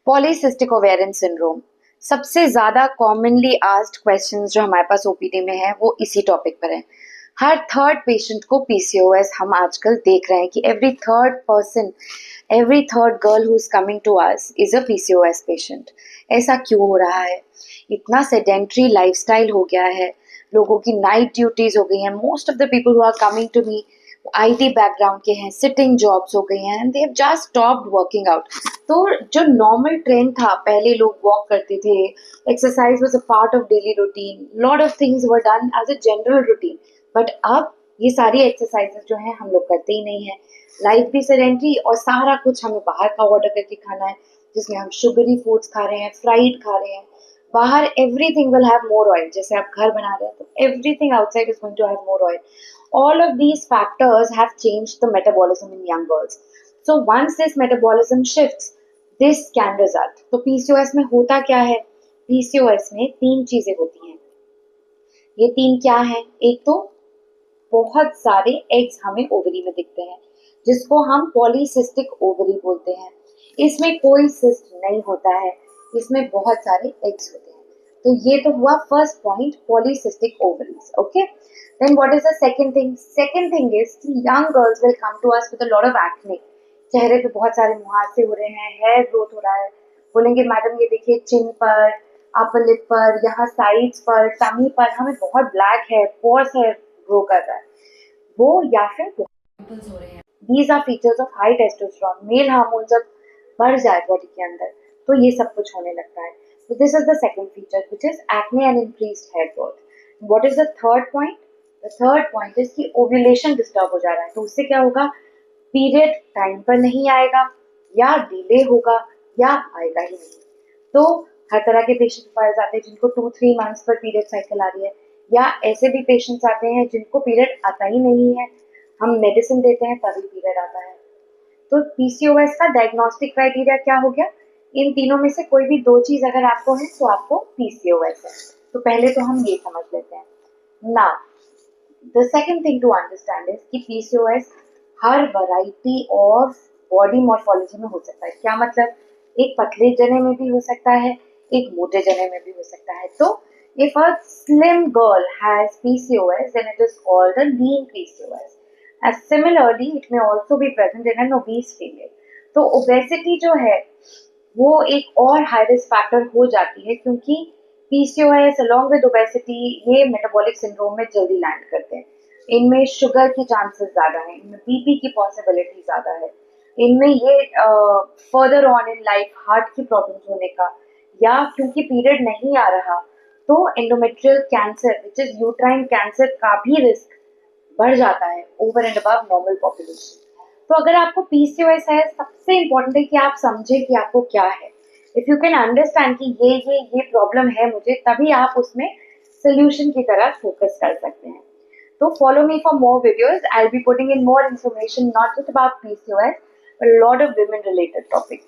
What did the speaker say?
Polycystic ovarian syndrome सबसे ज़्यादा commonly asked questions जो हमारे पास ओपीडी में है वो इसी टॉपिक पर है। हर थर्ड पेशेंट को पीसीओएस हम आजकल देख रहे हैं कि every third person, every third girl who is coming to us is a PCOS patient. ऐसा क्यों हो रहा है? इतना सेडेंट्री लाइफस्टाइल हो गया है, लोगों की नाइट ड्यूटीज हो गई हैं। Most of the people who are coming to me IT background के हैं, सिटिंग जॉब्स हो गई हैं and they have just stopped working out. तो जो नॉर्मल ट्रेंड था, पहले लोग वॉक करते थे, exercise was a part of daily routine, lot of things were done as a general routine, but अब ये सारी एक्सरसाइजेस जो हैं हम लोग करते ही नहीं है। लाइफ भी सेडेंट्री और सारा कुछ हमें बाहर का ऑर्डर करके खाना है, जिसमें हम शुगरी फूड्स खा रहे हैं, फ्राइड खा रहे हैं। बाहर everything will have more oil. जैसे आप घर बना रहे हैं तो everything outside is going to have more oil. All of these factors have changed the metabolism in young girls. So once this metabolism shifts, this can result. तो PCOS में होता क्या है? PCOS में 3 चीजें होती हैं। ये 3 क्या हैं? एक तो बहुत सारे एग्स हमें ओवरी में दिखते हैं, जिसको हम पॉलीसिस्टिक ओवरी बोलते हैं। इसमें कोई सिस्ट नहीं होता है, इसमें बहुत सारे एग्स होते हैं। तो ये तो हुआ first point, polycystic ovaries. Okay, then what is the second thing? Second thing is कि young girls will come to us with a lot of acne. चेहरे पे बहुत सारे मुहासे हो रहे हैं, हेयर ग्रोथ हो रहा है, बोलेंगे मैडम ये देखिए चिन पर, अपर लिप पर, यहाँ साइड्स पर, टमी पर हमें बहुत black hair, coarse hair grow कर रहा है, वो या फिर पिंपल्स हो रहे हैं. These are features of high testosterone. Male hormone जब बढ़ जाए बॉडी के अंदर तो ये सब कुछ होने लगता है. So this is the second feature, which is acne and increased hair growth. What is the third point? The third point is कि ovulation disturb हो जा रहा है. तो उससे क्या होगा? Period time पर नहीं आएगा, या डिले होगा, या आएगा ही नहीं. तो हर तरह के पेशेंट फाइल्स आते हैं जिनको 2-3 मंथ्स पर पीरियड साइकिल आ रही है, या ऐसे भी पेशेंट्स आते हैं जिनको पीरियड आता ही नहीं है, हम मेडिसिन देते हैं तभी पीरियड आता है. तो पीसीओएस का डायग्नोस्टिक क्राइटेरिया क्या हो गया? इन तीनों में से कोई भी 2 चीज अगर आपको है तो आपको पीसीओएस है. तो पहले तो हम ये समझ लेते हैं. Now the second thing to understand is कि पीसीओएस हर वैरायटी ऑफ बॉडी मॉर्फोलॉजी में हो सकता है. क्या मतलब? एक पतले जने में भी हो सकता है, एक मोटे जने में भी हो सकता है. तो if a slim girl has PCOS then it is called a lean PCOS. As similarly, it may also be present in an obese female. तो obesity जो है वो एक और हाई रिस्क फैक्टर हो जाती है, क्योंकि PCOS along with obesity ये मेटाबॉलिक सिंड्रोम में जल्दी लैंड करते हैं. इनमें शुगर की चांसेस ज़्यादा हैं, इनमें बीपी की पॉसिबिलिटी ज़्यादा है, इनमें ये further on in life heart की प्रॉब्लम्स होने का, या क्योंकि पीरियड नहीं आ रहा तो endometrial cancer which is uterine cancer का भी रिस्क बढ़ जाता है over and above normal population. तो अगर आपको पीसीओएस है, सबसे इम्पोर्टेंट है कि आप समझें कि आपको क्या है. इफ यू कैन अंडरस्टैंड कि ये प्रॉब्लम है मुझे, तभी आप उसमें सोल्यूशन की तरफ फोकस कर सकते हैं. तो follow me for more videos. I will be putting in more information not just about PCOS but lot of women related topics.